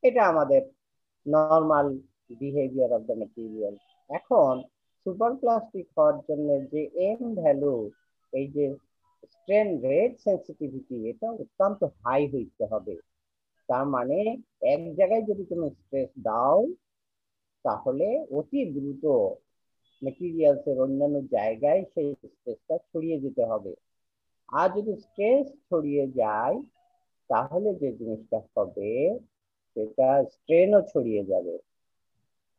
এটা আমাদের normal behaviour of the material. এখন সুপার প্লাস্টিক হওয়ার জন্য যে এম ভ্যালু, এই যে স্ট্রেন রেট সেন্সিটিভিটি, এটা অত্যন্ত হাই হইতে হবে। তার মানে এক জায়গায় যদি তুমি স্ট্রেস দাও, তাহলে অতি দ্রুত মেটেরিয়ালস এর অন্যান্য জায়গায় সেই স্ট্রেসটা ছড়িয়ে যেতে হবে। আর যদি স্ট্রেস ছড়িয়ে যায়, তাহলে যে জিনিসটা হবে সেটা স্ট্রেনও ছড়িয়ে যাবে।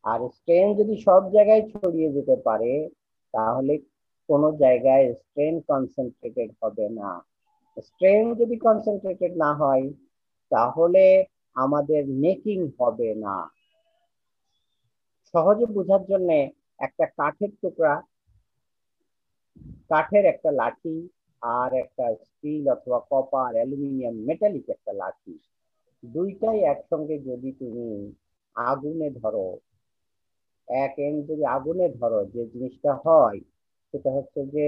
আর স্ট্রেন যদি সব জায়গায় ছড়িয়ে যেতে পারে, তাহলে কোনো জায়গায় স্ট্রেন কনসেন্ট্রেটেড হবে না। স্ট্রেন যদি কনসেন্ট্রেটেড না হয়, তাহলে আমাদের নেকিং হবে না। সহজে বোঝার জন্য একটা কাঠের টুকরা, কাঠের একটা লাঠি, আর একটা স্টিল অথবা কপার, অ্যালুমিনিয়াম, মেটালিক একটা লাঠি, দুইটাই একসঙ্গে যদি তুমি আগুনে ধরো, এক এন্ড যদি আগুনে ধরো, যে জিনিসটা হয় সেটা হচ্ছে যে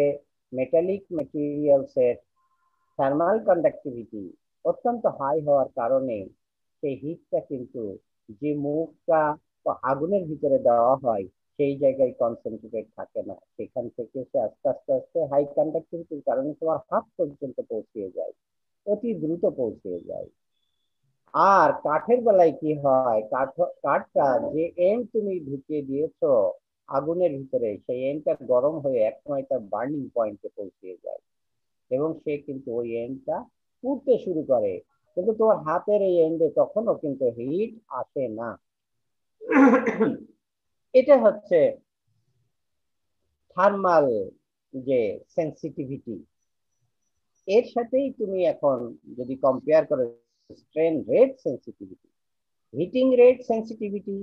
মেটালিক মেটেরিয়ালস এর থার্মাল কন্ডাক্টিভিটি অত্যন্ত হাই হওয়ার কারণে সেই হিটটা কিন্তু যে মুখটা আগুনের ভিতরে দেওয়া হয় সেই জায়গায় কনসেন্ট্রেটেড থাকে না, সেখান থেকে সে আস্তে আস্তে আস্তে হাই কন্ডাক্টিভিটির কারণে তোমার হাত পর্যন্ত পৌঁছে যায়, অতি দ্রুত পৌঁছে যায়। আর কাঠের বেলায় কি হয়, কাঠটা যে এন্ড তুমি ঢুকিয়ে দিয়েছো আগুনের ভিতরে, সেই এন্ডটা গরম হয়ে একসময় তার বার্নিং পয়েন্টে পৌঁছে যায়, এবং সে কিন্তু ওই এন্ডটা পুড়তে শুরু করে। কিন্তু তোমার হাতের এই এন্ডে তখনও কিন্তু হিট আসে না। এটা হচ্ছে থার্মাল যে সেন্সিটিভিটি। এর সাথেই তুমি এখন যদি কম্পেয়ার করো strain rate sensitivity, heating rate sensitivity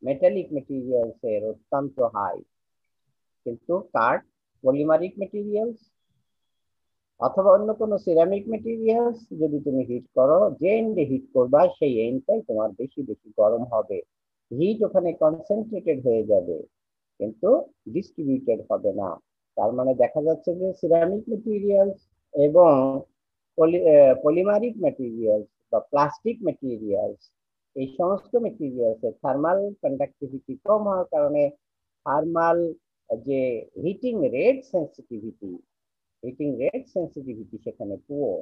metallic materials এর অত্যন্ত হাই, কিন্তু কাঠ, পলিমারিক মেটেরিয়ালস অথবা অন্য কোনো সিরামিক মেটেরিয়ালস যদি তুমি হিট করো, যে এন্ডে হিট করবা সেই এন্ডটাই তোমার বেশি বেশি গরম হবে। হিট ওখানে কনসেন্ট্রেটেড হয়ে যাবে, কিন্তু ডিস্ট্রিবিউটেড হবে না। তার মানে দেখা যাচ্ছে যে সিরামিক মেটেরিয়ালস এবং পলিমারিক মেটেরিয়ালস বা প্লাস্টিক মেটেরিয়ালস, এই সমস্ত মেটেরিয়ালস এর থার্মাল কন্ডাক্টিভিটি কম হওয়ার কারণে থার্মাল যে হিটিং রেট সেন্সিটিভিটি সেখানে পুয়ার।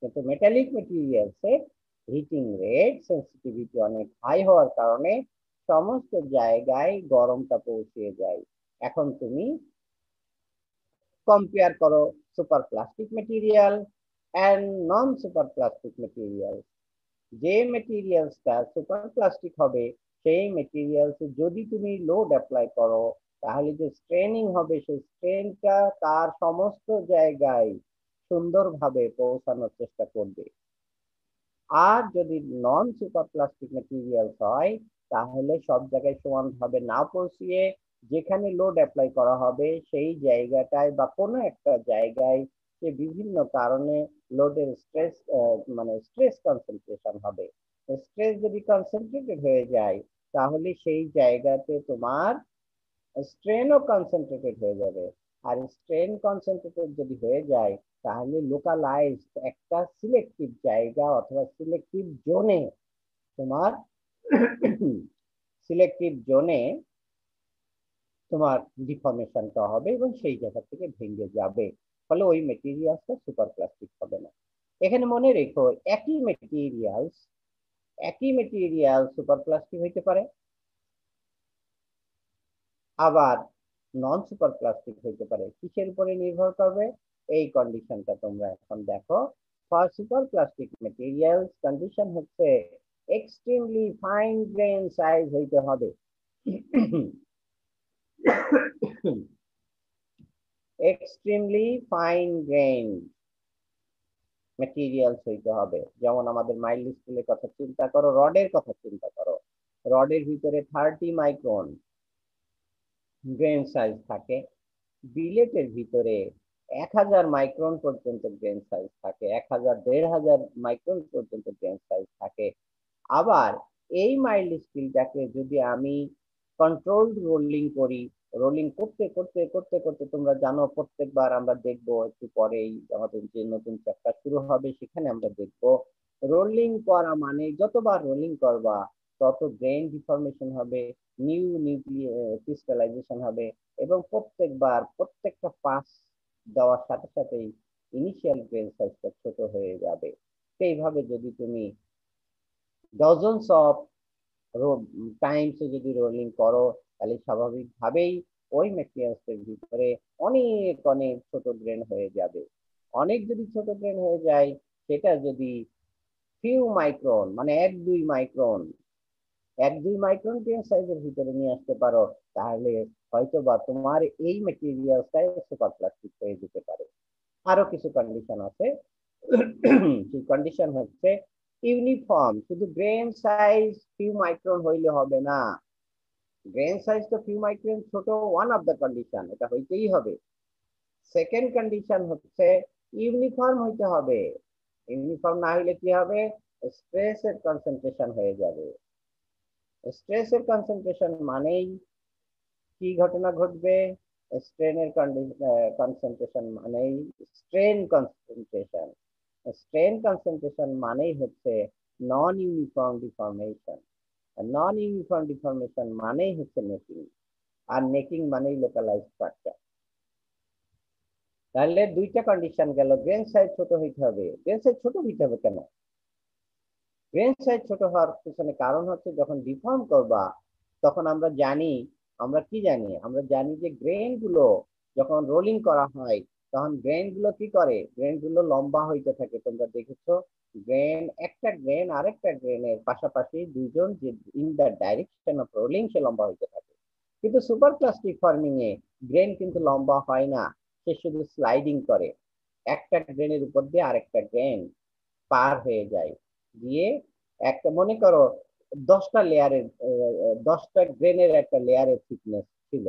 কিন্তু মেটালিক মেটেরিয়ালস এর হিটিং রেট সেন্সিটিভিটি অনেক হাই হওয়ার কারণে সমস্ত জায়গায় গরমটা পৌঁছে যায়। এখন তুমি কম্পেয়ার করো super plastic material and non super plastic material. যে মেটেরিয়ালসটা সুপার প্লাস্টিক হবে, সেই মেটেরিয়ালস যদি তুমি লোড অ্যাপ্লাই করো, তাহলে যে স্ট্রেনিং হবে সেই স্ট্রেনটা তার সমস্ত জায়গায় সুন্দরভাবে পৌঁছানোর চেষ্টা করবে। আর যদি নন সুপার প্লাস্টিক মেটেরিয়ালস হয়, তাহলে সব জায়গায় সমানভাবে না পৌঁছিয়ে যেখানে লোড অ্যাপ্লাই করা হবে সেই জায়গাটায় বা কোনো একটা জায়গায় যে বিভিন্ন কারণে লোডের স্ট্রেস, মানে স্ট্রেস কনসেন্ট্রেশন হবে। স্ট্রেস যদি কনসেন্ট্রেটেড হয়ে যায়, তাহলে সেই জায়গাতে তোমার স্ট্রেনও কনসেন্ট্রেটেড হয়ে যাবে। আর স্ট্রেন কনসেন্ট্রেটেড যদি হয়ে যায়, তাহলে লোকালাইজড একটা সিলেক্টিভ জায়গা অথবা সিলেক্টিভ জোনে তোমার সিলেক্টিভ জোনে তোমার ডিফর্মেশনটা হবে এবং সেই জায়গা থেকে ভেঙে যাবে, ফলে ওই মেটেরিয়ালসটা সুপার প্লাস্টিক হবে না। এখানে মনে রেখো, একই মেটেরিয়াল সুপার প্লাস্টিক হইতে পারে, আবার নন সুপার প্লাস্টিক হইতে পারে। কিসের উপরে নির্ভর করবে? এই কন্ডিশনটা তোমরা এখন দেখো। For super plastic materials condition হচ্ছে এক্সট্রিমলি ফাইন গ্রেন সাইজ হইতে হবে। এক্সট্রিমলি ফাইন গ্রেন মেটেরিয়ালস হইতে হবে। যেমন আমাদের মাইল্ড স্টিলের কথা চিন্তা করো, রডের কথা চিন্তা করো, রডের ভিতরে 30 মাইক্রন গ্রেন সাইজ থাকে, বিলেটের ভিতরে 1000 মাইক্রন পর্যন্ত গ্রেন সাইজ থাকে, 1000 1500 মাইক্রন পর্যন্ত গ্রেন সাইজ থাকে। আবার এই মাইল্ড স্টিলটাকে যদি আমি কন্ট্রোলড রোলিং করি, রোলিং করতে করতে করতে করতে তোমরা জানো প্রত্যেকবার আমরা দেখবো একটু পরেই আমাদের যে নতুন চ্যাপ্টার শুরু হবে সেখানে আমরা দেখবো রোলিং করা মানে যতবার রোলিং করবা তত গ্রেন ডিফর্মেশন হবে, নিউ ক্রিস্টালাইজেশন হবে, এবং প্রত্যেকবার প্রত্যেকটা পাস দেওয়ার সাথে সাথেই ইনিশিয়াল গ্রেন সাইজটা ছোট হয়ে যাবে। সেইভাবে যদি তুমি ডজনস অফ টাইমস যদি রোলিং করো, তাহলে স্বাভাবিকভাবেই ওই ম্যাটেরিয়ালস এর ভিতরে অনেক অনেক ছোট গ্রেন হয়ে যাবে। অনেক যদি ছোট গ্রেন হয়ে যায়, সেটা যদি ফিউ মাইক্রন মানে 1-2 মাইক্রন, 1-2 মাইক্রন গ্রেন সাইজের ভিতরে নিয়ে আসতে পারো, তাহলে হয়তো বা তোমার এই মেটেরিয়ালটাই সুপার প্লাস্টিক হয়ে যেতে পারে। আরো কিছু কন্ডিশন আছে। সেই কন্ডিশন হচ্ছে ইউনিফর্ম, শুধু গ্রেন সাইজ ফিউ মাইক্রন হইলে হবে না। গ্রেন সাইজ তো ফিউ মাইক্রন ছোট, ওয়ান অফ দ্য কন্ডিশন, এটা হইতেই হবে। সেকেন্ড কন্ডিশন হচ্ছে ইউনিফর্ম হইতে হবে। ইউনিফর্ম না হইলে কি হবে? স্ট্রেসের কনসেন্ট্রেশন হয়ে যাবে। স্ট্রেসের কনসেন্ট্রেশন মানেই কি ঘটনা ঘটবে? স্ট্রেনের কনসেন্ট্রেশন মানেই স্ট্রেন কনসেন্ট্রেশন। স্ট্রেন কনসেন্ট্রেশন মানেই হচ্ছে নন ইউনিফর্ম ডিফর্মেশন। নন ইউনিফর্ম ডিফর্মেশন মানেই হচ্ছে নেকিং, আর নেকিং মানেই লোকালাইজ ফ্র্যাকচার। তাহলে দুইটা কন্ডিশন গেল। গ্রেন সাইজ ছোট হইতে হবে। গ্রেন সাইজ ছোট হইতে হবে কেন? গ্রেন সাইজ ছোট হওয়ার পিছনে কারণ হচ্ছে, যখন ডিফর্ম করবা তখন আমরা জানি, আমরা কি জানি? আমরা জানি যে গ্রেন গুলো যখন রোলিং করা হয়, তখন গ্রেন গুলো কি করে? গ্রেন গুলো লম্বা হইতে থাকে। তোমরা দেখেছো, গ্রেন একটা গ্রেন আরেকটা গ্রেনের পাশাপাশি দুইজন যে in the direction of rolling, সে লম্বা হইতে থাকে। কিন্তু সুপার প্লাস্টিক ফর্মিং এ গ্রেন কিন্তু লম্বা হয় না, সে শুধু স্লাইডিং করে। একটা গ্রেনের উপর দিয়ে আরেকটা গ্রেন পার হয়ে যায়, দিয়ে একটা মনে করো 10টা লেয়ারের 10টা গ্রেনের একটা লেয়ারের থিকনেস ছিল।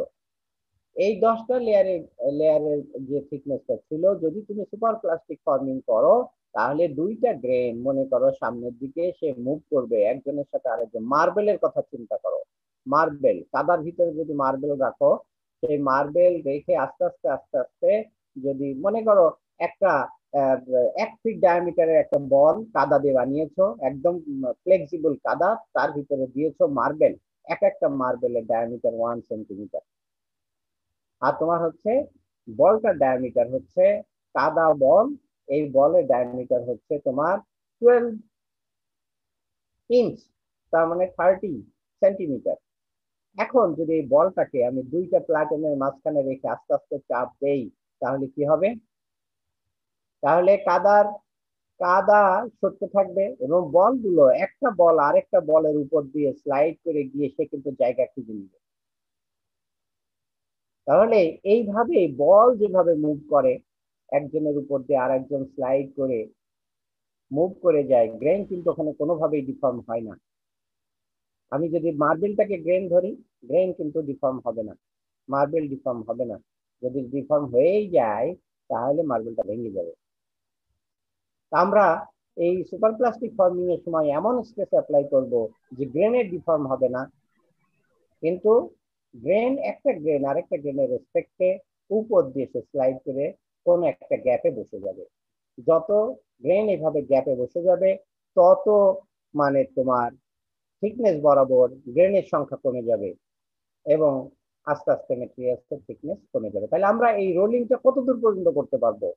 এই 10টা লেয়ারের যে থিকনেসটা ছিল, যদি তুমি সুপার প্লাস্টিক ফর্মিং করো, তাহলে দুইটা গ্রেন মনে করো সামনের দিকে সে মুভ করবে একজনের সাথে আরেকজন। মার্বেলের কথা চিন্তা করো। মার্বেল, কাদার ভিতরে যদি মার্বেল রাখো, সেই মার্বেল রেখে আস্তে আস্তে আস্তে আস্তে যদি মনে করো একটা 1 ফিট ডায়ামিটারের একটা বল কাদা দিয়ে বানিয়েছো, একদম ফ্লেক্সিবল কাদা, তার ভিতরে দিয়েছো মার্বেল। এক একটা মার্বেলের ডায়ামিটার 1 সেন্টিমিটার। আর তোমার হচ্ছে বলটার ডায়ামিটার হচ্ছে, কাদা বল, এই বলের ডায়ামিটার হচ্ছে তোমার 12 ইঞ্চ, তার মানে 30 সেন্টিমিটার। এখন যদি এই বলটাকে আমি দুইটা প্লাটনের মাঝখানে রেখে আস্তে আস্তে চাপ দেই, তাহলে কি হবে? তাহলে কাদা সরতে থাকবে, এবং বলগুলো একটা বল আরেকটা বলের উপর দিয়ে স্লাইড করে গিয়ে সে কিন্তু জায়গা খুঁজে নিবে। তাহলে এইভাবে বল যেভাবে মুভ করে, একজনের উপর দিয়ে আর একজন স্লাইড করে মুভ করে যায়, গ্রেন কিন্তু ওখানে কোনোভাবেই ডিফর্ম হয় না। আমি যদি মার্বেলটাকে গ্রেন ধরি, গ্রেন কিন্তু ডিফর্ম হবে না, মার্বেল ডিফর্ম হবে না। যদি ডিফর্ম হয়েই যায়, তাহলে মার্বেলটা ভেঙে যাবে। আমরা এই সুপার প্লাস্টিক ফর্মিং এর সময় এমন স্ট্রেস অ্যাপ্লাই করব যে গ্রেনের ডিফর্ম হবে না, কিন্তু একটা গ্রেন আরেকটা গ্রেনের রেসপেক্টে উপর দিয়ে সে স্লাইড করে কোন একটা গ্যাপে বসে যাবে। যত গ্রেন এভাবে গ্যাপে বসে যাবে, তত মানে তোমার থিকনেস বরাবর গ্রেনের সংখ্যা কমে যাবে, এবং আস্তে আস্তে মেটেরিয়ালসের থিকনেস কমে যাবে। তাহলে আমরা এই রোলিংটা কত দূর পর্যন্ত করতে পারবো?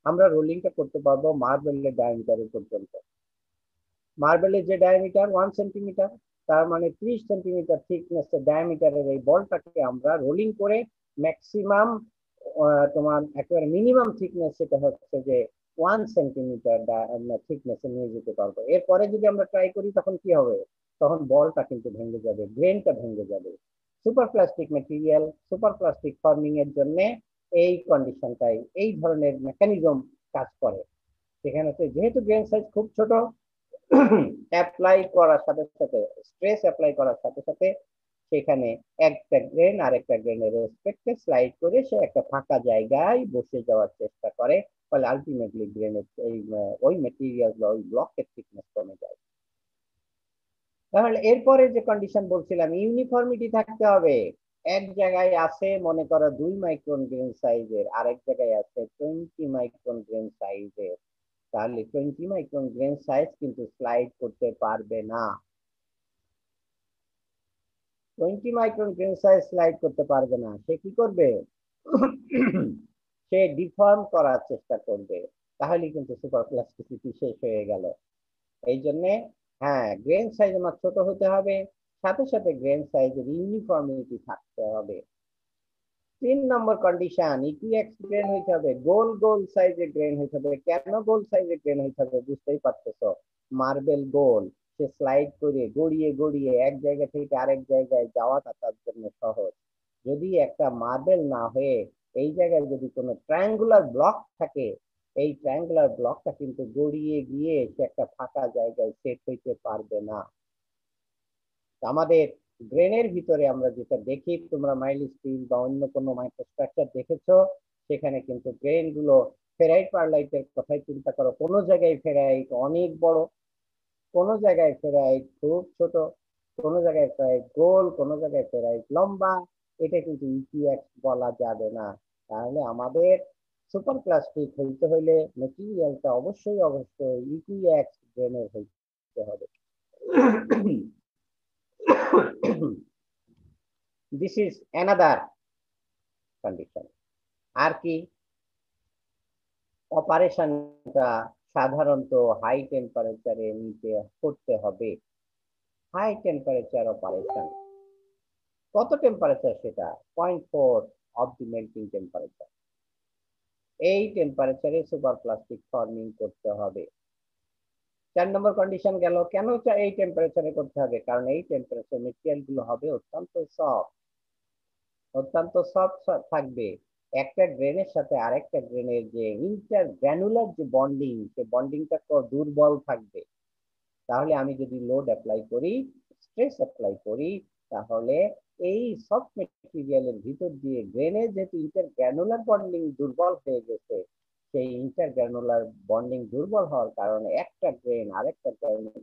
আমরা রোলিংটা করতে পারবো মার্বেলের ডায়ামিটারের পর্যন্ত। মার্বেলের যে ডায়ামিটার 1 সেন্টিমিটার, তার মানে 30 সেন্টিমিটার থিকনেস ডায়ামিটারের এই বলটাকে আমরা রোলিং করে ম্যাক্সিমাম, তোমার একেবারে মিনিমাম থিকনেস সেটা হচ্ছে যে 1 সেন্টিমিটার থিকনেসে নিয়ে যেতে পারবো। এরপরে যদি আমরা ট্রাই করি, তখন কি হবে? তখন বলটা কিন্তু ভেঙে যাবে, গ্রেনটা ভেঙে যাবে। Super plastic material, super plastic forming এর জন্য এই কন্ডিশনটাই, এই ধরনের মেকানিজম কাজ করে। সেখানে যেহেতু গ্রেন সাইজ খুব ছোট, অ্যাপ্লাই করার সাথে সাথে, স্ট্রেস অ্যাপ্লাই করার সাথে সাথে সেখানে একটা গ্রেন আর একটা গ্রেনের রেসপেক্টে স্লাইড করে সে একটা ফাঁকা জায়গায় বসে যাওয়ার চেষ্টা করে, ফলে আলটিমেটলি গ্রেনের এই ওই মেটেরিয়াল বা ওই ব্লকের থিকনেস কমে যায়। তাহলে এরপরে যে কন্ডিশন বলছিলাম, ইউনিফর্মিটি থাকতে হবে। এক জায়গায় আছে মনে করো 2 মাইক্রন গ্রেন সাইজের, আরেক জায়গায় আছে 20 মাইক্রন গ্রেন সাইজের। তাহলে 20 মাইক্রন গ্রেন সাইজ কিন্তু স্লাইড করতে পারবে না। 20 মাইক্রন গ্রেন সাইজ স্লাইড করতে পারবে না, সে কি করবে? সে ডিফর্ম করার চেষ্টা করবে, তাহলে কিন্তু সুপার প্লাস্টিসিটি শেষ হয়ে গেল। এই জন্য হ্যাঁ, গ্রেন সাইজ আমার ছোট হতে হবে, সাথে সাথে গ্রেন সাইজের ইউনিফর্মিটি থাকতে হবে। 3 নম্বর কন্ডিশন, ইকুইএক্স গ্রেন হইতে হবে, গোল গোল সাইজের গ্রেন হইতে হবে। কেন গোল সাইজের গ্রেন হইতে হবে বুঝতেই পারতেছো, মার্বেল গোল, সে স্লাইড করে গড়িয়ে গড়িয়ে এক জায়গা থেকে আরেক জায়গায় যাওয়াটা তার জন্য সহজ। যদি একটা মার্বেল না হয়ে এই জায়গায় যদি কোনো ট্রায়াঙ্গুলার ব্লক থাকে, এই ট্রায়াঙ্গুলার ব্লকটা কিন্তু গড়িয়ে গিয়ে সে একটা ফাঁকা জায়গায় সেট হইতে পারবে না। আমাদের ব্রেনের ভিতরে আমরা যেটা দেখি, তোমরা মাইল স্টিল বা অন্য কোনো মাইক্রোস্ট্রাকচার দেখেছো, সেখানে কিন্তু ব্রেন গুলো ফেরাইট পারলাইটের কথাই চিন্তা করো, কোনো জায়গায় ফেরাইট অনেক বড়, কোনো জায়গায় ফেরাইট খুব ছোট, কোনো জায়গায় ফেরাইট গোল, কোনো জায়গায় ফেরাইট লম্বা। এটা কিন্তু ইকুইএক্স বলা যাবে না। তাহলে আমাদের সুপার প্লাস্টিক হইতে হইলে মেটেরিয়ালটা অবশ্যই অবশ্যই ইকুইএক্স ব্রেনের হইতে হবে। This is another condition. আর কি? অপারেশনটা সাধারণত হাই টেম্পারেচারে নিতে করতে হবে। হাই টেম্পারেচার অপারেশন, কত টেম্পারেচার? সেটা 0.4 অফ দি মেল্টিং টেম্পারেচার। এই টেম্পারেচারে সুপার প্লাস্টিক ফর্মিং করতে হবে। 4 নম্বর কন্ডিশন গেল। কেন এই টেম্পারেচারে করতে হবে? কারণ এই টেম্পারেচার মেটেরিয়াল গুলো হবে অত্যন্ত সফট, অত্যন্ত সফট থাকবে। একটা গ্রেনের সাথে আরেকটা গ্রেনের যে ইন্টার গ্র্যানুলার যে বন্ডিং, সে বন্ডিংটা দুর্বল থাকবে। তাহলে আমি যদি লোড অ্যাপ্লাই করি, স্ট্রেস অ্যাপ্লাই করি, তাহলে এই সফট মেটেরিয়ালের ভিতর দিয়ে গ্রেনের যেহেতু ইন্টার গ্র্যানুলার বন্ডিং দুর্বল হয়ে গেছে, সেই ইন্টার গ্র্যানুলার বন্ডিং দুর্বল হওয়ার কারণে একটা গ্রেন আরেকটা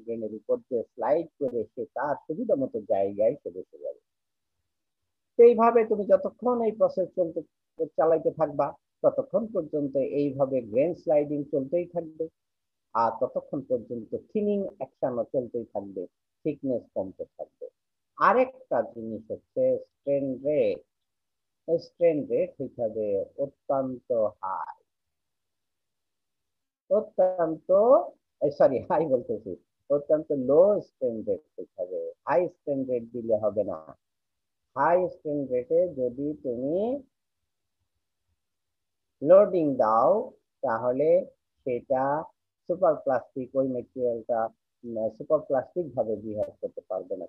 গ্রেনের উপর দিয়ে স্লাইড করে সে তার সুবিধা মতো জায়গায় সে বসে যাবে। এইভাবে তুমি যতক্ষণ এই প্রসেস চালাইতে থাকবা, ততক্ষণ পর্যন্ত এইভাবে গ্রেন স্লাইডিং চলতেই থাকবে, আর ততক্ষণ পর্যন্ত থিনিং অ্যাকশনও চলতেই থাকবে, থিকনেস কমতে থাকবে। আরেকটা জিনিস হচ্ছে স্ট্রেন রেট। স্ট্রেন রেট হইতে হবে অত্যন্ত হাই, অত্যন্ত সরি হাই বলতেছি, অত্যন্ত লো স্ট্রেন রেট হইতে হবে। হাই স্ট্রেন রেট দিলে হবে না। হাই স্ট্রেন রেটে যদি তুমি লোডিং দাও, তাহলে সেটা সুপার প্লাস্টিক, ওই মেটেরিয়ালটা সুপার প্লাস্টিক ভাবে বিহেভ করতে পারবে না,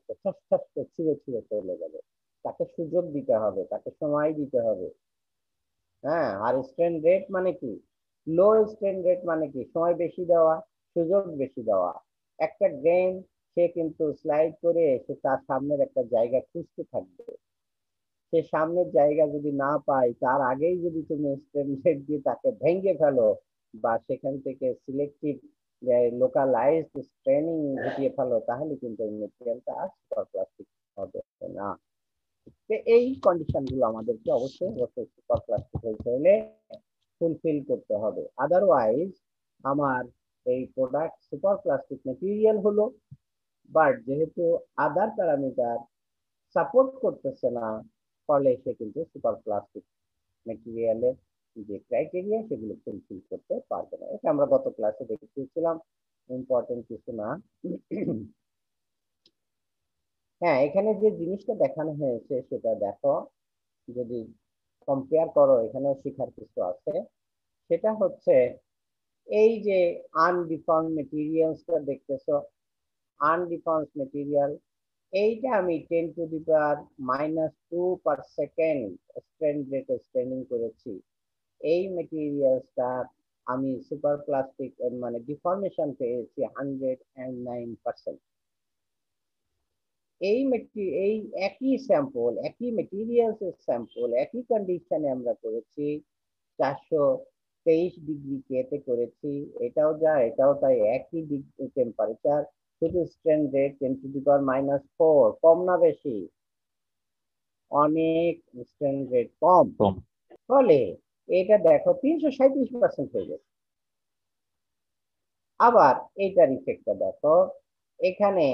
ছিঁড়ে ছিঁড়ে চলে যাবে। তাকে সুযোগ দিতে হবে, তাকে সময় দিতে হবে। হ্যাঁ, আর স্ট্রেন রেট মানে কি? লো স্ট্রেন রেট মানে কি? সময় বেশি দেওয়া, সুযোগ বেশি দেওয়া। একটা গ্রেন সে কিন্তু স্লাইড করে সে তার সামনের একটা জায়গা খুঁজতে থাকবে, সে সামনের জায়গা যদি না পায়, তার আগেই যদি তুমি স্ট্রেন রেট দিয়ে তাকে ভেঙে ফেলো, বা সেখান থেকে সিলেক্টিভ লোকালাইজড স্ট্রেনিং ঘটিয়ে ফেলো, তাহলে কিন্তু এই মেটেরিয়ালটা আর সুপার প্লাস্টিক হবে না। এই কন্ডিশন গুলো আমাদেরকে অবশ্যই অবশ্যই সুপার প্লাস্টিক হইতে হলে ফুলফিল করতে হবে। আদারওয়াইজ আমার এই প্রোডাক্ট সুপার প্লাস্টিক মেটেরিয়াল হলো, বাট যেহেতু আদার প্যারামিটার সাপোর্ট করতেছে না, ফলে সে কিন্তু সুপার প্লাস্টিক মেটেরিয়ালের যে ক্রাইটেরিয়া সেগুলো ফুলফিল করতে পারবে না। এটা আমরা গত ক্লাসে দেখেছিলাম, ইম্পর্টেন্ট কিছু না। হ্যাঁ, এখানে যে জিনিসটা দেখানো হয়েছে সেটা দেখো, যদি কম্পেয়ার করো, এখানেও শেখার কিছু আছে। সেটা হচ্ছে এই যে আনডিফর্ম মেটেরিয়ালসটা দেখতেছো, আনডিফর্ম মেটেরিয়াল, এইটা আমি 10⁻² স্ট্রেন রেটে স্ট্রেনিং করেছি। এই মেটেরিয়ালসটা আমি সুপার প্লাস্টিক মানে ডিফর্মেশন পেয়েছি 109%। এই একই স্যাম্পল, একই মেটেরিয়ালস এর স্যাম্পল, একই কন্ডিশনে আমরা করেছি, 423 ডিগ্রি কেতে করেছি। এটাও যা এটাও তাই, একই টেম্পারেচার, শুধু স্ট্রেন রেট 10⁻⁴ কম না বেশি? অনেক স্ট্রেন রেট কম, ফলে এটা দেখো 337% হয়ে গেছে। আবার এইটার ইফেক্টটা দেখো, এখানে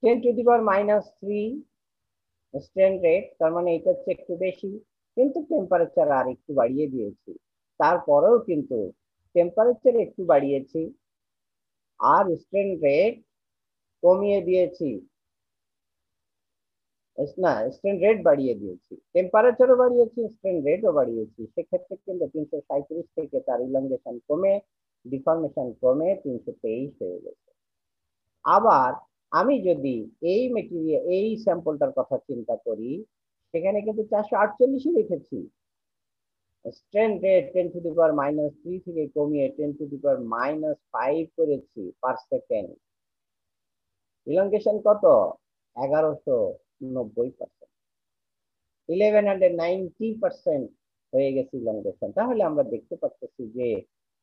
10⁻³ স্ট্রেন রেট, তার মানে এটা হচ্ছে একটু বেশি, কিন্তু টেম্পারেচার আর একটু বাড়িয়ে দিয়েছি। তারপরেও কিন্তু টেম্পারেচার একটু বাড়িয়েছি আর স্ট্রেন রেট কমিয়ে দিয়েছি, না স্ট্রেন রেট বাড়িয়ে দিয়েছি, টেম্পারেচারও বাড়িয়েছি, স্ট্রেন রেটও বাড়িয়েছি। সেক্ষেত্রে কিন্তু 337 থেকে তার ইলংগেশন কমে, ডিফর্মেশন কমে 323 হয়ে গেছে। আবার আমি যদি এই মেটেরিয়াল এই স্যাম্পলটার কথা চিন্তা করি, সেখানে কিন্তু 448 লিখেছি। স্ট্রেন রেট 10⁻³ থেকে কমিয়ে 10⁻⁵ করেছি পার সেকেন্ড। ইলংগেশন কত? 1190%, 1190% হয়ে গেছে ইলংগেশন। তাহলে আমরা দেখতে পাচ্ছি যে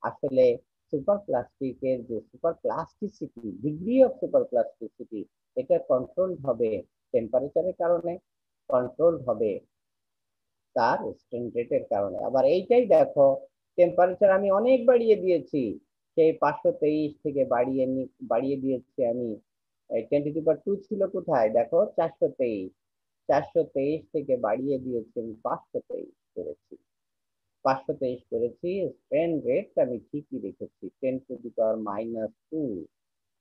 আসলে সুপার প্লাস্টিকের যে super plasticity, degree of super plasticity, এটা কন্ট্রোল হবে টেম্পারেচারের কারণে, কন্ট্রোল হবে তার স্ট্রেন রেটের কারণে। আবার এইটাই দেখো, টেম্পারেচার আমি অনেক বাড়িয়ে দিয়েছি, সেই 523 থেকে বাড়িয়ে দিয়েছি আমি। 10⁻² ছিল কোথায় দেখো, 423, 423 থেকে বাড়িয়ে দিয়েছি আমি 523 করেছি, 523 করেছি। স্ট্রেন রেট আমি ঠিকই রেখেছি 10⁻²,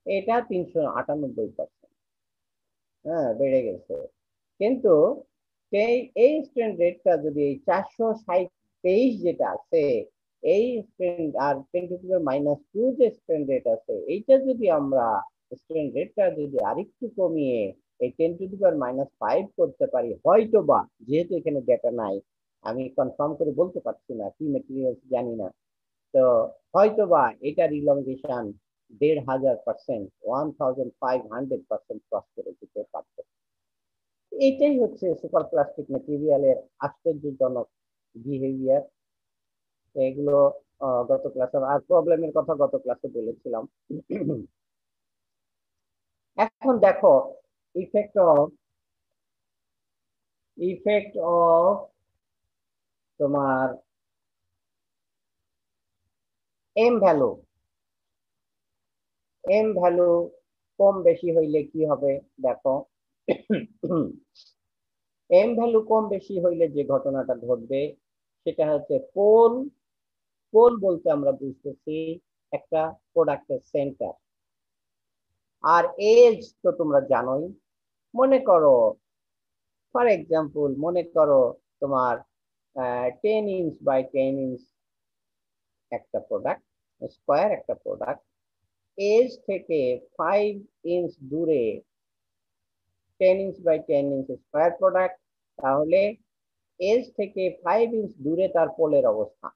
এটা 398%, হ্যাঁ বেড়ে গেছে। কিন্তু সেই এই স্ট্রেন রেটটা যদি এই 423 যেটা আছে, এই স্ট্রেন আর 10⁻² যে স্ট্রেন রেট আছে, এইটা যদি আমরা স্ট্রেন রেটটা যদি আরেকটু কমিয়ে এই 10⁻⁵ করতে পারি, হয়তো বা, যেহেতু এখানে ডেটা নাই, আমি কনফার্ম করে বলতে পারছি না, কি মেটেরিয়াল জানি না, তো হয়তো বা এটার ইলংগেশন 1500%, 1500% ক্রস করে দিতে পারত। এইটাই হচ্ছে সুপার প্লাস্টিক মেটেরিয়ালের আশ্চর্যজনক বিহেভিয়ার। এগুলো গত ক্লাসে, আর প্রবলেমের কথা গত ক্লাসে বলেছিলাম। এখন দেখো ইফেক্ট অফ ইফেক্ট অফ তোমার এম ভ্যালু, এম ভ্যালু কম বেশি হইলে কি হবে দেখো। এম ভ্যালু কম বেশি হইলে যে ঘটনাটা ঘটবে সেটা হচ্ছে পোল, পোল বলতে আমরা বুঝতেছি একটা প্রোডাক্টের সেন্টার। আর এজ তো তোমরা জানোই, মনে করো ফর এক্সাম্পল, মনে করো তোমার 10 ইঞ্চ বাই 10 ইঞ্চ একটা প্রোডাক্ট, স্কোয়ার একটা প্রোডাক্ট, এজ থেকে 5 ইঞ্চ দূরে 10 inch by 10 inch square product, তাহলে এজ থেকে 5 ইঞ্চ দূরে তার পোলের অবস্থান।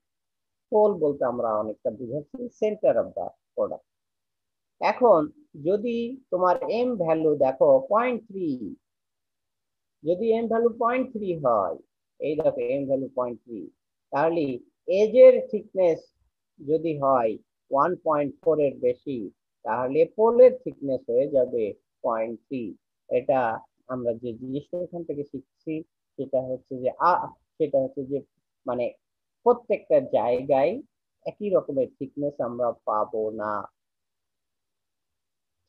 পোল বলতে আমরা অনেকটা বুঝাচ্ছি সেন্টার অফ দা প্রোডাক্ট। এখন যদি তোমার এম ভ্যালু দেখো 0.3, যদি এম ভ্যালু 0.3 হয়, এই দেখো এম ভ্যালু 0.3, তাহলে এজের থিকনেস যদি হয় 1.4 এর বেশি, তাহলে পোলের থিকনেস হয়ে যাবে 0.3। এটা আমরা যে জিনিসটা এখান থেকে শিখছি সেটা হচ্ছে যে সেটা হচ্ছে যে মানে প্রত্যেকটা জায়গায় একই রকমের থিকনেস আমরা পাবো না,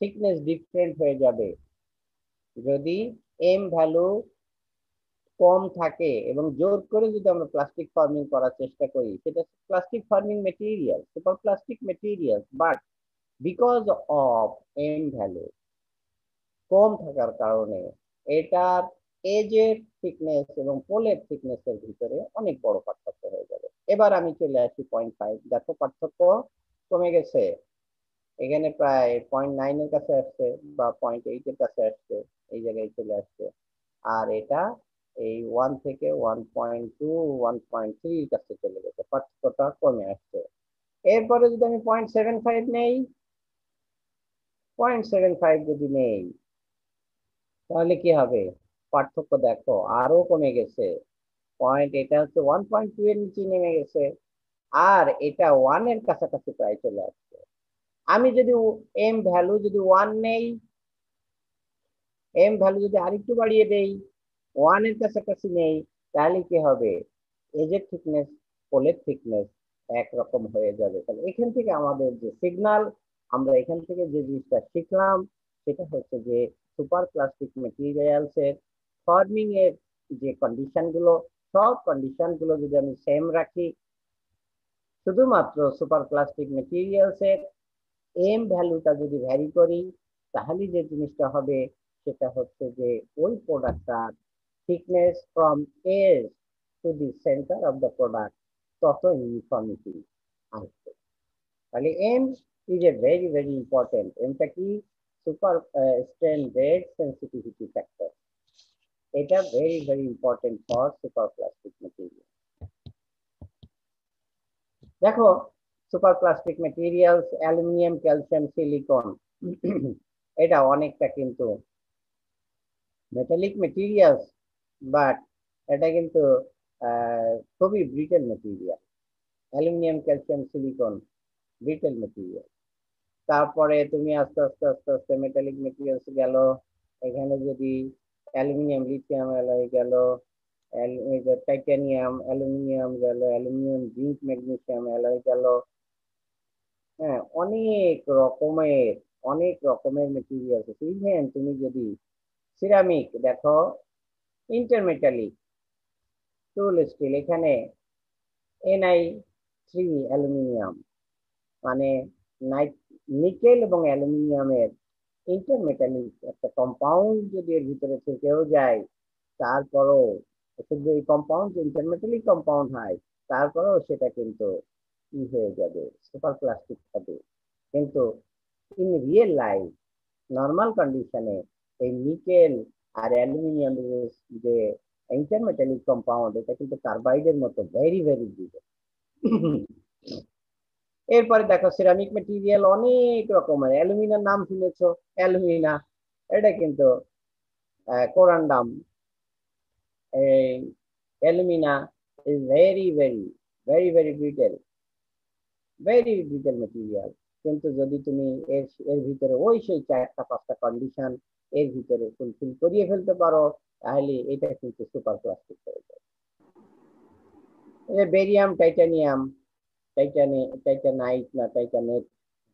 থিকনেস ডিফারেন্ট হয়ে যাবে। যদি এম ভ্যালু কম থাকে এবং জোর করে যদি আমরা প্লাস্টিক ফার্মিং করার চেষ্টা করি, সেটা plastic forming material, super plastic material, but because of M value কম থাকার কারণে এটার এজের থিকনেস এবং পোলের থিকনেসের ভিতরে অনেক বড় পার্থক্য হয়ে যাবে। এবার আমি চলে আসি 0.5, দেখো পার্থক্য কমে গেছে, এখানে প্রায় 0.9 এর কাছে আসছে বা 0.8 এর কাছে আসছে, এই জায়গায় চলে আসছে। আর এটা এই 1 থেকে 1.2, 1.3 কাছে চলে গেছে, পার্থক্যটা কমে আসছে। এরপরে যদি আমি 0.75 নেই, 0.75 যদি নেই, তাহলে কি হবে? পার্থক্য দেখো আরো কমে গেছে, এটা হচ্ছে 1.2 এর নিচে নেমে গেছে, আর এটা 1 এর কাছাকাছি প্রায় চলে আসছে। আমি যদি এম ভ্যালু যদি 1 নেই, এম ভ্যালু যদি আরেকটু বাড়িয়ে দেই, 1 এর কাছাকাছি নেই, তাহলে কি হবে? এজের থিকনেস, পোলের থিকনেস একরকম হয়ে যাবে। তাহলে এখান থেকে আমাদের যে সিগন্যাল, আমরা এখান থেকে যে জিনিসটা শিখলাম সেটা হচ্ছে যে সুপার প্লাস্টিক মেটেরিয়ালস এর ফর্মিং এর যে কন্ডিশন গুলো, সব কন্ডিশন গুলো যদি আমি সেম রাখি, শুধুমাত্র সুপার প্লাস্টিক মেটেরিয়ালস এর এম ভ্যালুটা যদি ভ্যারি করি, তাহলে যে জিনিসটা হবে সেটা হচ্ছে যে ওই প্রোডাক্টটার thickness from edge to the centre of the product তত ইউনিফর্মিটি আসবে। তাহলে M is a very very important. এমটা কি? Super strain rate sensitivity factor. এটা very very important for super plastic material. দেখো, super plastic materials aluminium, calcium, silicon, এটা অনেকটা কিন্তু মেটালিক মেটেরিয়ালস, বাট এটা কিন্তু খুবই brittle material. Aluminium, calcium, silicon brittle material. তারপরে তুমি আস্তে আস্তে আস্তে আস্তে মেটালিক মেটেরিয়ালস গেল, এখানে যদি অ্যালুমিনিয়াম, লিথিয়াম অ্যালয় গেল, টাইটানিয়াম, অ্যালুমিনিয়াম গেল, অ্যালুমিনিয়াম, জিঙ্ক, ম্যাগনেসিয়াম অ্যালয় গেল। হ্যাঁ, অনেক রকমের মেটেরিয়াল আছে। ইভেন তুমি যদি সিরামিক দেখো, ইন্টারমেটালিক, টুল স্টিল, এখানে Ni3 অ্যালুমিনিয়াম, মানে নিকেল এবং অ্যালুমিনিয়ামের ইন্টারমেটালিক একটা কম্পাউন্ড যদি এর ভিতরে থেকেও যায়, তারপরও শুধু এই কম্পাউন্ড ইন্টারমেটালিক কম্পাউন্ড হয়, তারপরেও সেটা কিন্তু কি হয়ে যাবে, সুপার প্লাস্টিক হবে। কিন্তু ইন রিয়েল লাইফ, নর্মাল কন্ডিশনে এই নিকেল আর অ্যালুমিনিয়াম যে ইন্টারমেটালিক কম্পাউন্ড, এটা কিন্তু কার্বাইডের মতো ভেরি ভেরি ব্রিটেল। এরপরে দেখো সিরামিক মেটেরিয়াল অনেক রকমের। অ্যালুমিনার নাম শুনেছো? অ্যালুমিনা, এটা কিন্তু কোরান্ডাম, এই alumina is very very very very brittle, very brittle material. কিন্তু যদি তুমি এর এর ভিতরে ওই সেই 4টা 5টা কন্ডিশন এর ভিতরে ফুলফিল করিয়ে ফেলতে পারো, তাহলে এটা কিন্তু সুপার প্লাস্টিক হয়ে যায়। বেরিয়াম, টাইটানিয়াম, টাইটানাইট না টাইটানেট,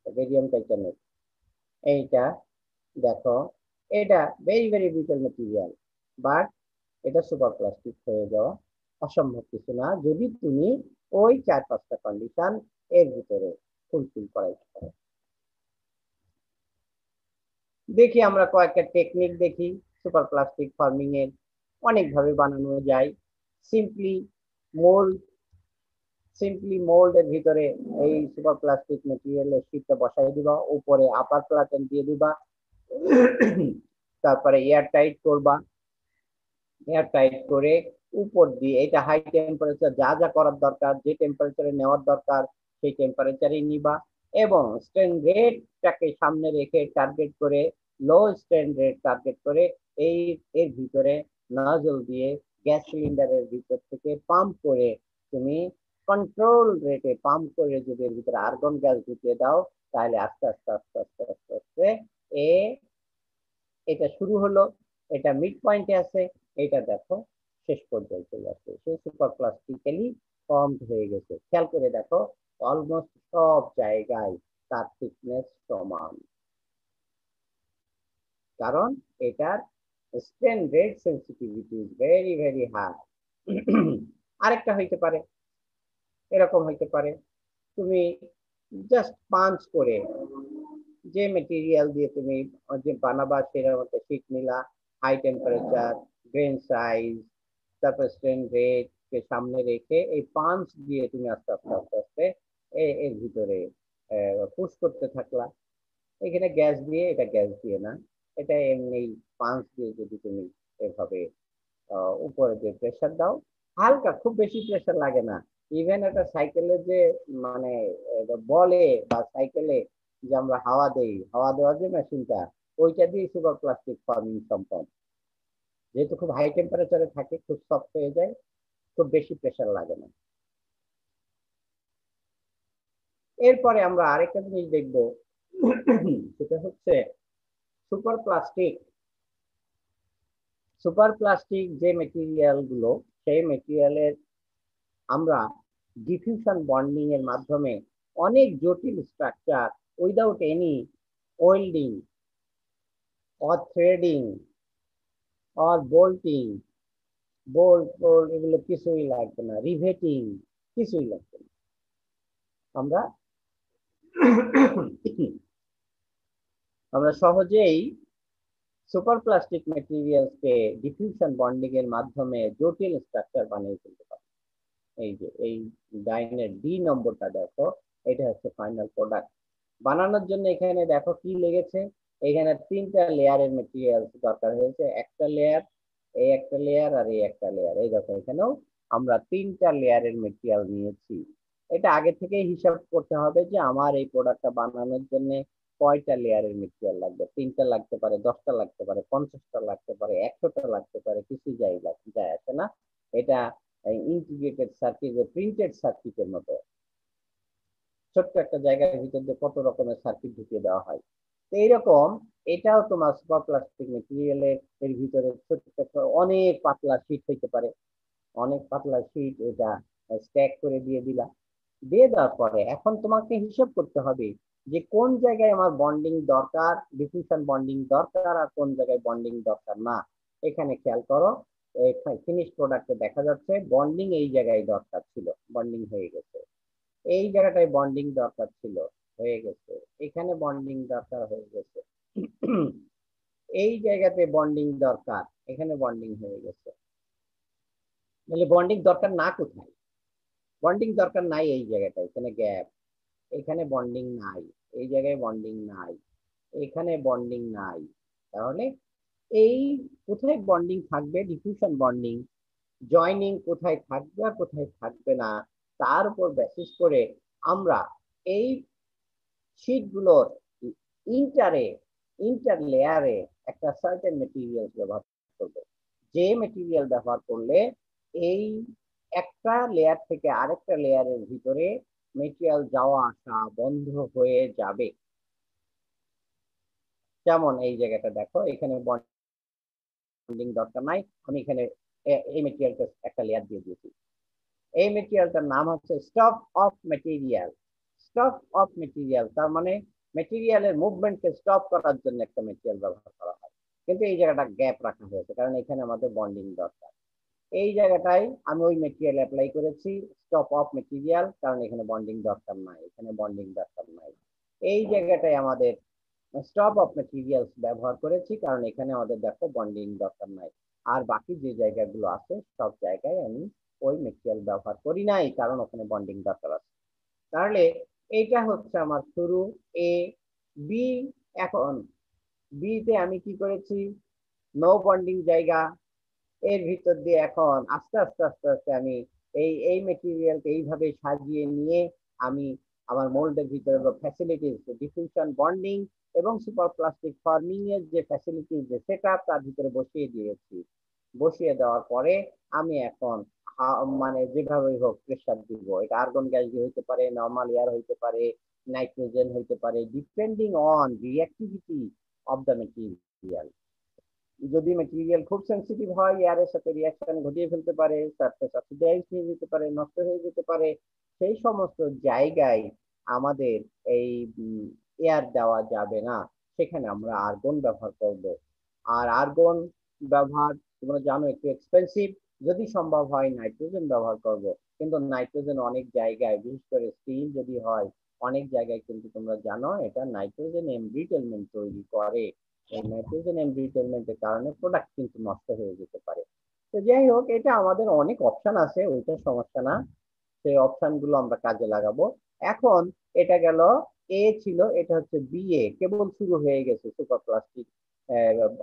বেরিয়াম টাইটানেট, এইটা দেখো, এটা very very brittle material, but এটা সুপার প্লাস্টিক হয়ে যাওয়া অসম্ভব কিছু না, যদি তুমি ওই 4-5টা কন্ডিশন এর ভিতরে ফুলফিল করাইতে পারো। দেখি আমরা কয়েকটা টেকনিক দেখি সুপার প্লাস্টিক ফার্মিং এর। অনেকভাবে বানানো যায়। সিম্পলি মোল্ড, এর ভিতরে এই সুপার প্লাস্টিক মেটেরিয়ালের শীটটা বসাই দিবা, উপরে আপার প্লাটেন দিয়ে দিবা, তারপরে এয়ার টাইট করবা। এয়ার টাইট করে উপর দিয়ে এটা হাই টেম্পারেচার, যা যা করার দরকার, যে টেম্পারেচারে নেওয়ার দরকার সেই টেম্পারেচারে নিবা, এবং স্ট্রেন রেটটাকে সামনে রেখে টার্গেট করে, লো স্ট্রেন রেট টার্গেট করে এই এর ভিতরে নজল দিয়ে গ্যাস সিলিন্ডারের ভিতর থেকে পাম্প করে, তুমি কন্ট্রোল রেটে পাম্প করে যদি এর ভিতরে আর্গন গ্যাস ঢুকিয়ে দাও, তাহলে আস্তে আস্তে আস্তে আস্তে আস্তে আস্তে এ এটা শুরু হলো, এটা মিড পয়েন্টে আছে, এটা দেখো শেষ পর্যায়ে চলে আসছে, সে সুপার প্লাস্টিক্যালি ফর্মড হয়ে গেছে। খেয়াল করে দেখো, অলমোস্ট সব জায়গায় তার থিকনেস সমান, কারণ এটার strain rate sensitivity is very very high. আরেকটা হইতে পারে, এরকম হইতে পারে, তুমি জাস্ট পাঞ্চ করে যে মেটেরিয়াল দিয়ে তুমি যে বানাবা সেটার মধ্যে শীট নিলা, হাই টেম্পারেচার, গ্রেন সাইজ, তারপর স্ট্রেন রেট কে সামনে রেখে এই পাঞ্চ দিয়ে তুমি আস্তে আস্তে আস্তে আস্তে এর ভিতরে পুশ করতে থাকলা। এখানে গ্যাস দিয়ে, এটা গ্যাস দিয়ে না, এটা এমনি পাঞ্চ দিয়ে যদি তুমি এভাবে উপরে যে প্রেশার দাও, হালকা, খুব বেশি প্রেশার লাগে না। ইভেন একটা সাইকেলে যে মানে বলে বা সাইকেলে যে আমরা হাওয়া দেই, হাওয়া দেওয়ার যে মেশিনটা, ওইটা দিয়ে সুপার প্লাস্টিক ফার্মিং সম্ভব, যেহেতু খুব হাই টেম্পারেচারে থাকে, খুব সফট হয়ে যায়, খুব বেশি প্রেশার লাগে না। এরপরে আমরা আরেকটা জিনিস দেখব, সেটা হচ্ছে সুপার প্লাস্টিক। যে মেটেরিয়াল গুলো, সেই মেটেরিয়ালের আমরা ডিফিউশন বন্ডিং এর মাধ্যমে অনেক জটিল structure without any welding or threading or bolting, bolt এগুলো কিছুই লাগবে না, রিভেটিং কিছুই লাগবে না, আমরা আমরা সহজেই সুপার প্লাস্টিক কে ডিফিউশন বন্ডিং এর মাধ্যমে জটিল স্ট্রাকচার বানিয়ে ফেলতে পারি। এই যে এই ডাইনের ডি নম্বরটা দেখো, এটা হচ্ছে ফাইনাল প্রোডাক্ট। বানানোর জন্য এখানে দেখো কি লেগেছে, এখানে 3টা লেয়ারের মেটেরিয়াল দরকার হয়েছে, একটা লেয়ার, এই একটা লেয়ার, আর এই একটা লেয়ার। এই দেখো এখানেও আমরা 3টা লেয়ারের মেটেরিয়াল নিয়েছি। এটা আগে থেকেই হিসাব করতে হবে যে আমার এই প্রোডাক্টটা বানানোর জন্য কয়টা লেয়ারের মেটেরিয়াল লাগবে। 3টা লাগতে পারে, 10টা লাগতে পারে, 50টা লাগতে পারে, 100টা লাগতে পারে, কিছু যায় আসে না। এটা ইন্টিগ্রেটেড সার্কিট, প্রিন্টেড সার্কিটের মতো ছোট্ট একটা জায়গার ভিতর দিয়ে কত রকমের সার্কিট ঢুকিয়ে দেওয়া হয়। তো এইরকম এটাও তোমার সুপার প্লাস্টিক মেটেরিয়ালের এর ভিতরে ছোট্ট একটা অনেক পাতলা শীট হইতে পারে, অনেক পাতলা শীট এটা স্ট্যাক করে দিয়ে দিলা। দিয়ে দেওয়ার পরে এখন তোমাকে হিসাব করতে হবে যে কোন জায়গায় আমার বন্ডিং দরকার, ডিফিউশন বন্ডিং দরকার, আর কোন জায়গায় বন্ডিং দরকার না। এখানে খেয়াল করো, ফিনিশ প্রোডাক্টে দেখা যাচ্ছে বন্ডিং এই জায়গায় দরকার ছিল, বন্ডিং হয়ে গেছে। এই জায়গাটায় বন্ডিং দরকার ছিল, হয়ে গেছে। এখানে বন্ডিং দরকার, হয়ে গেছে। এই জায়গাতে বন্ডিং দরকার, এখানে বন্ডিং হয়ে গেছে। তাহলে বন্ডিং দরকার না কোথায়? বন্ডিং দরকার নাই এই জায়গাটা, এখানে গ্যাপ, এখানে বন্ডিং নাই, এই জায়গায় বন্ডিং নাই, এখানে বন্ডিং নাই। তাহলে এই কোথায় বন্ডিং থাকবে, ডিফিউশন বন্ডিং, জয়নিং কোথায় থাকবে আর কোথায় থাকবে না, তার উপর বেসিস করে আমরা এই শীটগুলোর ইন্টারে ইন্টার লেয়ারে একটা সার্টেন মেটেরিয়াল ব্যবহার করবে, যে মেটেরিয়াল ব্যবহার করলে এই একটা লেয়ার থেকে আরেকটা লেয়ারের ভিতরে মেটেরিয়াল যাওয়া আসা বন্ধ হয়ে যাবে। যেমন এই জায়গাটা দেখো, এখানে বন্ডিং দরকার নাই, আমি এখানে এই মেটেরিয়ালটা একটা লেয়ার দিয়ে দিয়েছি। এই মেটেরিয়ালটার নাম হচ্ছে stop of material. Stop of material তার মানে মেটেরিয়ালের মুভমেন্টকে স্টপ করার জন্য একটা মেটেরিয়াল ব্যবহার করা হয়, কিন্তু এই জায়গাটা গ্যাপ রাখা হয়েছে কারণ এখানে আমাদের বন্ডিং দরকার। এই জায়গাটায় আমি ওই মেটেরিয়াল অ্যাপ্লাই করেছি স্টপ অফ মেটেরিয়াল, কারণ এখানে বন্ডিং দরকার নাই, এখানে বন্ডিং দরকার নাই। এই জায়গাটায় আমাদের স্টপ অফ মেটেরিয়ালস ব্যবহার করেছি কারণ এখানে আমাদের দেখো বন্ডিং দরকার নাই। আর বাকি যে জায়গাগুলো আছে সব জায়গায় আমি ওই মেটেরিয়াল ব্যবহার করি নাই কারণ ওখানে বন্ডিং দরকার আছে। তাহলে এইটা হচ্ছে আমার শুরু এ। বি, এখন বি তে আমি কি করেছি, নো বন্ডিং জায়গা, এর ভিতর দিয়ে এখন আস্তে আস্তে আস্তে আস্তে আমি এই মেটেরিয়ালকে এইভাবে সাজিয়ে নিয়ে আমি আমার মোল্ডের ভিতরে ফ্যাসিলিটিস, ডিফিউশন বন্ডিং এবং সুপার প্লাস্টিক ফর্মিং এর যে ফ্যাসিলিটিস, যে সেটআপ তার ভিতরে বসিয়ে দিয়েছি। বসিয়ে দেওয়ার পরে আমি এখন মানে যেভাবে হোক প্রেসার দিব। এটা আর্গন গ্যাস দিয়ে হইতে পারে, নর্মাল এয়ার হইতে পারে, নাইট্রোজেন হইতে পারে, depending on reactivity of the material. যদি মেটেরিয়াল খুব সেন্সিটিভ হয়, এয়ারের সাথে রিয়াকশন ঘটিয়ে ফেলতে পারে, সারফেস অক্সিডাইজ হয়ে যেতে পারে, নষ্ট হয়ে যেতে পারে। সেই সমস্ত জায়গায় আমাদের এই এয়ার দেওয়া যাবে না, সেখানে আমরা আর্গন ব্যবহার করব। আর আর্গন ব্যবহার তোমরা জানো একটু এক্সপেন্সিভ, যদি সম্ভব হয় নাইট্রোজেন ব্যবহার করব। কিন্তু নাইট্রোজেন অনেক জায়গায়, বিশেষ করে স্টিল যদি হয়, অনেক জায়গায় কিন্তু তোমরা জানো এটা নাইট্রোজেন এমব্রিটেলমেন্ট তৈরি করে। এই নাইট্রোজেন এনরিচমেন্টের কারণে প্রোডাক্ট কিন্তু নষ্ট হয়ে যেতে পারে। তো যাই হোক, এটা আমাদের অনেক অপশন আছে, ওইটা সমস্যা না, সেই অপশন গুলো আমরা কাজে লাগাবো। এখন এটা গেল এ ছিল, এটা হচ্ছে বি এ, কেবল শুরু হয়ে গেছে সুপার প্লাস্টিক।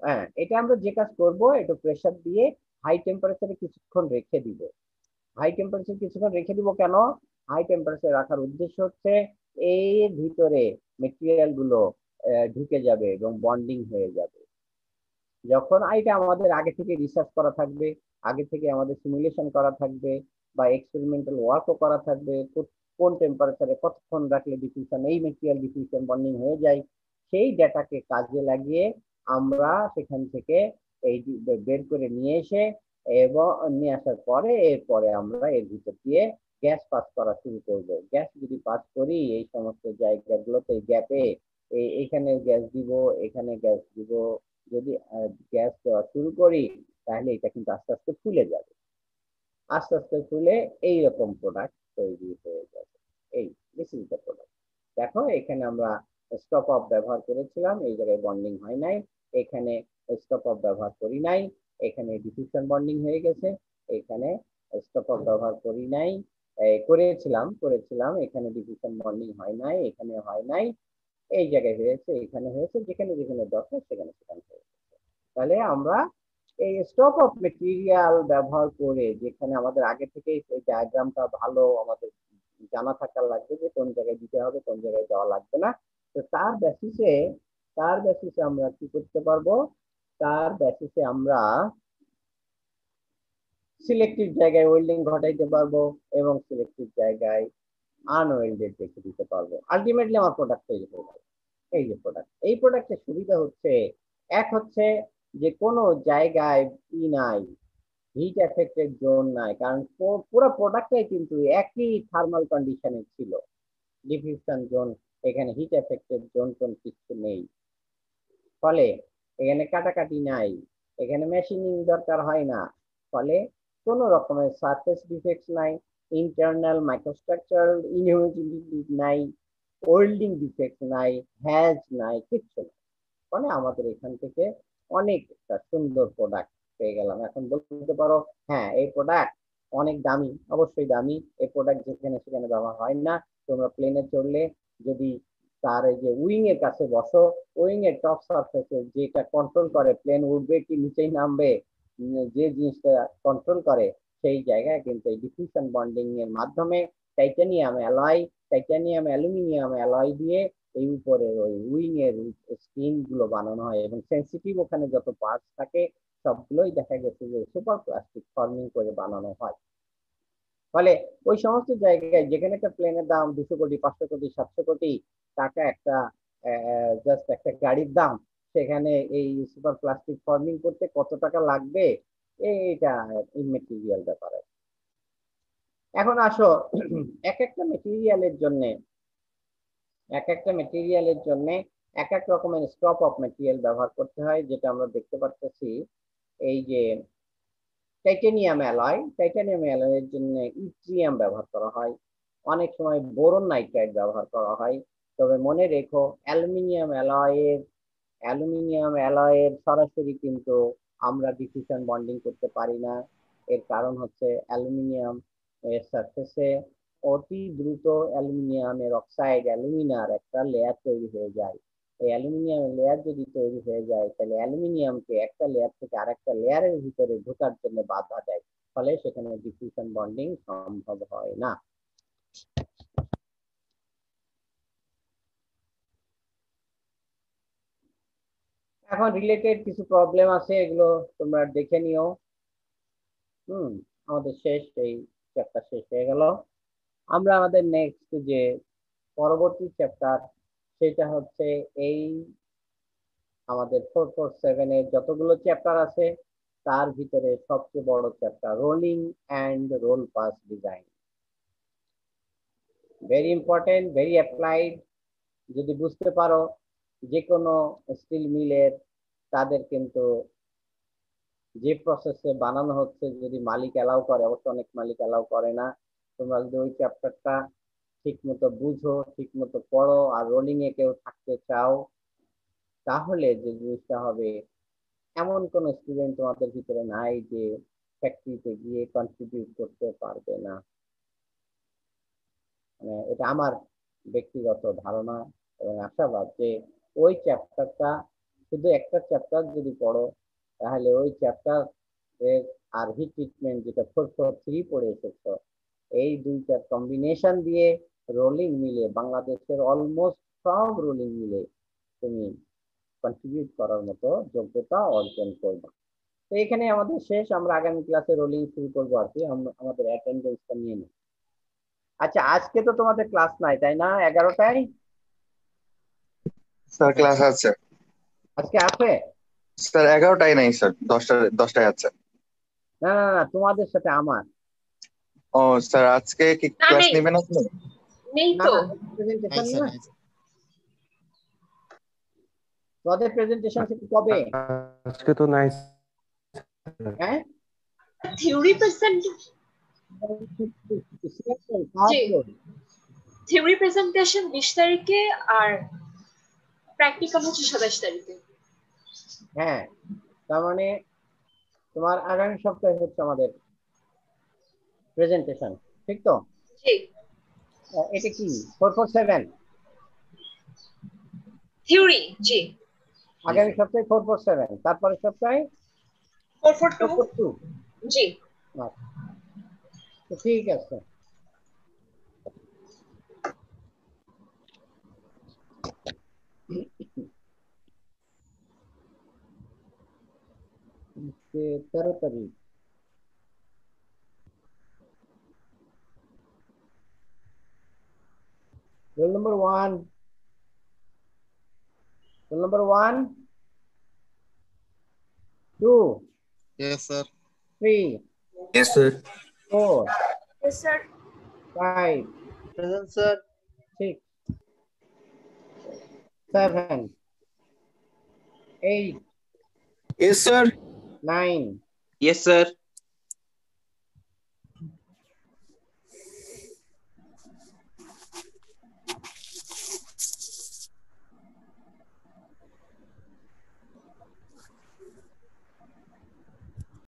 হ্যাঁ, এটা আমরা যে কাজ করব, একটু প্রেসার দিয়ে হাই টেম্পারেচারে কিছুক্ষণ রেখে দিব। হাই টেম্পারেচার কিছুক্ষণ রেখে দিব কেন? হাই টেম্পারেচার রাখার উদ্দেশ্য হচ্ছে এর ভিতরে মেটেরিয়াল গুলো ঢুকে যাবে এবং বন্ডিং হয়ে যাবে। যখন এটা আমাদের আগে থেকে রিসার্চ করা থাকবে, আগে থেকে আমাদের সিমুলেশন করা থাকবে, বা এক্সপেরিমেন্টাল ওয়ার্কও করা থাকবে, কোন টেম্পারেচারে কতক্ষণ রাখলে ডিফিউশন, এই মেটেরিয়াল ডিফিউশন বন্ডিং হয়ে যায়, সেই ডেটাকে কাজে লাগিয়ে আমরা সেখান থেকে এই বের করে নিয়ে এসে এবং নিয়ে আসার পরে এরপরে আমরা এর ভিতর দিয়ে গ্যাস পাস করা শুরু করব। গ্যাস যদি পাস করি এই সমস্ত জায়গাগুলোতে গ্যাপে এইখানে গ্যাস দিব, এখানে গ্যাস দিব, যদি গ্যাস দেওয়া শুরু করি তাহলে এটা কিন্তু আস্তে আস্তে ফুলে যাবে। আস্তে আস্তে ফুলে এইরকম প্রোডাক্ট তৈরি হয়ে যাবে। এই দিস ইজ দ্য প্রোডাক্ট। দেখো এখানে আমরা স্টপ অফ ব্যবহার করেছিলাম, এই জায়গায় বন্ডিং হয় নাই, এখানে স্টপ অফ ব্যবহার করি নাই, এখানে ডিফিউশন বন্ডিং হয়ে গেছে, এখানে স্টপ অফ ব্যবহার করি নাই, করেছিলাম এখানে ডিফিউশন বন্ডিং হয় নাই, এখানে হয় নাই, এই জায়গায় হয়েছে, এখানে হয়েছে, যেখানে যেখানে দরকার সেখানে সেখানে হয়েছে। তাহলে আমরা এই স্টক অফ মেটেরিয়াল ব্যবহার করে, যেখানে আমাদের আগে থেকে এই ডায়াগ্রামটা ভালো আমাদের জানা থাকা লাগবে যে কোন জায়গায় দিতে হবে কোন জায়গায় দেওয়া লাগবে না, তো তার বেসিসে আমরা কি করতে পারবো, তার বেসিসে আমরা সিলেক্টিভ জায়গায় ওয়েল্ডিং ঘটাইতে পারবো এবং সিলেক্টিভ জায়গায় আনওয়েল্ডেড রেখে দিতে পারবো। আলটিমেটলি আমার প্রোডাক্ট তৈরি হয়ে যাবে। এই যে প্রোডাক্ট, এই প্রোডাক্টের সুবিধা হচ্ছে, এক হচ্ছে যে কোনো জায়গায় নাই, হিট এফেক্টেড জোন নাই, কারণ পুরো প্রোডাক্টটাই কিন্তু একই থার্মাল কন্ডিশনে ছিল। ডিফিউশন জোন, এখানে হিট এফেক্টেড জোন কোন কিছু নেই, ফলে এখানে কাটাকাটি নাই, এখানে মেশিনিং দরকার হয় না, ফলে কোনো রকমের সারফেস ডিফেক্টস নাই, ইন্টারনাল মাইক্রোস্ট্রাকচারাল ইনহিউমিডিটি নাই, ওয়েল্ডিং ডিফেক্ট নাই, হ্যাজ নাই, কিচ্ছু নাই। মানে আমাদের এখান থেকে অনেক একটা সুন্দর প্রোডাক্ট পেয়ে গেলাম। এখন বলতে পারো হ্যাঁ এই প্রোডাক্ট অনেক দামি, অবশ্যই দামি, এই প্রোডাক্ট যেখানে সেখানে ব্যবহার হয় না। তোমরা প্লেনে চললে যদি তার এই যে উইং এর কাছে বসো, উইং এর টপ সারফেসে যেটা কন্ট্রোল করে প্লেন উঠবে কি নিচেই নামবে, যে জিনিসটা কন্ট্রোল করে, সেই জায়গায় কিন্তু এই ডিফিউশন বন্ডিং এর মাধ্যমে টাইটানিয়াম অ্যালুমিনিয়াম অ্যালয় দিয়ে এই উপরের ওই উইং এর স্ক্রিন গুলো বানানো হয়, এবং সেন্সিটিভ ওখানে যত পার্টস থাকে সবগুলোই দেখা গেছে যে সুপার প্লাস্টিক ফর্মিং করে বানানো হয়। ফলে ওই সমস্ত জায়গায় যেখানে একটা প্লেনের দাম 200 কোটি 500 কোটি 700 কোটি টাকা, একটা জাস্ট একটা গাড়ির দাম, সেখানে এই সুপার প্লাস্টিক ফর্মিং করতে কত টাকা লাগবে, এইটা ইমেটেরিয়াল ব্যাপারে। এখন আসো এক একটা মেটেরিয়ালের জন্য এক এক রকমের স্টপ অফ মেটেরিয়াল ব্যবহার করতে হয়, যেটা আমরা দেখতে পাচ্ছি। এই যে টাইটানিয়াম অ্যালয়ের জন্য ইট্রিয়াম ব্যবহার করা হয়, অনেক সময় বোরন নাইট্রাইড ব্যবহার করা হয়। তবে মনে রেখো অ্যালুমিনিয়াম অ্যালয়ের সরাসরি কিন্তু আমরা ডিফিউশন বন্ডিং করতে পারি না। এর কারণ হচ্ছে অ্যালুমিনিয়াম এর সারফেসে অতি দ্রুত অ্যালুমিনিয়ামের অক্সাইড অ্যালুমিনার একটা লেয়ার তৈরি হয়ে যায়। এই অ্যালুমিনিয়ামের লেয়ার যদি তৈরি হয়ে যায় তাহলে অ্যালুমিনিয়ামকে একটা লেয়ার থেকে আরেকটা লেয়ারের ভিতরে ঢোকার জন্য বাধা দেয়, ফলে সেখানে ডিফিউশন বন্ডিং সম্ভব হয় না। এখন রিলেটেড কিছু প্রবলেম আছে, এগুলো তোমরা দেখে নিও। আমাদের এই চ্যাপ্টার শেষ হয়ে গেল। আমরা আমাদের নেক্সট যে পরবর্তী চ্যাপ্টার, সেটা হচ্ছে এই আমাদের 447 এর যতগুলো চ্যাপ্টার আছে তার ভিতরে সবচেয়ে বড় chapter rolling and roll pass design. Very important, very applied. যদি বুঝতে পারো যে কোনো স্টিল মিলের, তাদের কিন্তু যে প্রসেসে বানানো হচ্ছে যদি মালিক অ্যালাউ করে, অবশ্য অনেক মালিক অ্যালাউ করে না, তোমরা যদি ওই চ্যাপ্টারটা ঠিক মতো বুঝো, ঠিক মতো পড়ো, আর রোলিং এ কেউ থাকতে চাও, তাহলে যে জিনিসটা হবে, এমন কোন স্টুডেন্ট তোমাদের ভিতরে নাই যে ফ্যাক্টরিতে গিয়ে কন্ট্রিবিউট করতে পারবে না। মানে এটা আমার ব্যক্তিগত ধারণা এবং আশাবাদ যে ওই চ্যাপ্টারটা, শুধু একটা চ্যাপ্টার যদি পড়ো তাহলে ওই চ্যাপ্টার আর হিট ট্রিটমেন্ট যেটা 443 পড়ে এসেছো, এই দুইটার কম্বিনেশন দিয়ে রোলিং মিলে বাংলাদেশের অলমোস্ট সব রোলিং মিলে তুমি কন্ট্রিবিউট করার মতো যোগ্যতা অর্জন করবে। তো এখানে আমাদের শেষ, আমরা আগামী ক্লাসে রোলিং শুরু করবো আর কি, আমাদের অ্যাটেন্ডেন্সটা নিয়ে নিই। আচ্ছা আজকে তো তোমাদের ক্লাস নাই তাই না, 11টায়? স্যার ক্লাস আছে। আজকে আছে? স্যার 11টায় নাই স্যার, 10টায় আছে। না না না, তোমাদের সাথে আমার ও স্যার আজকে কি না, ক্লাস নেই। নেবেন আপনি? নেই না তো। প্রেজেন্টেশন স্যার না, তোদের প্রেজেন্টেশন সেটা কবে? আজকে তো নাই। হ্যাঁ থিওরি প্রেজেন্ট থিওরি প্রেজেন্টেশন 20 তারিখে আর প্র্যাকটিক্যাল হচ্ছে 27 তারিখে। হ্যাঁ, তার মানে তোমার আগামী সপ্তাহে হচ্ছে আমাদের প্রেজেন্টেশন, ঠিক তো? জি। এটা কি 447? থিওরি, জি। আগামী সপ্তাহে 447, তারপরের সপ্তাহে 442, 442। জি। তো ঠিক আছে। আজকে 13 তারিখ। Roll number 1. Roll number 1, 2, Yes, sir. 3, Yes, sir. 4, Yes, sir. 5, Present, sir. 6, 7, 8, Yes, sir. 9, Yes, sir.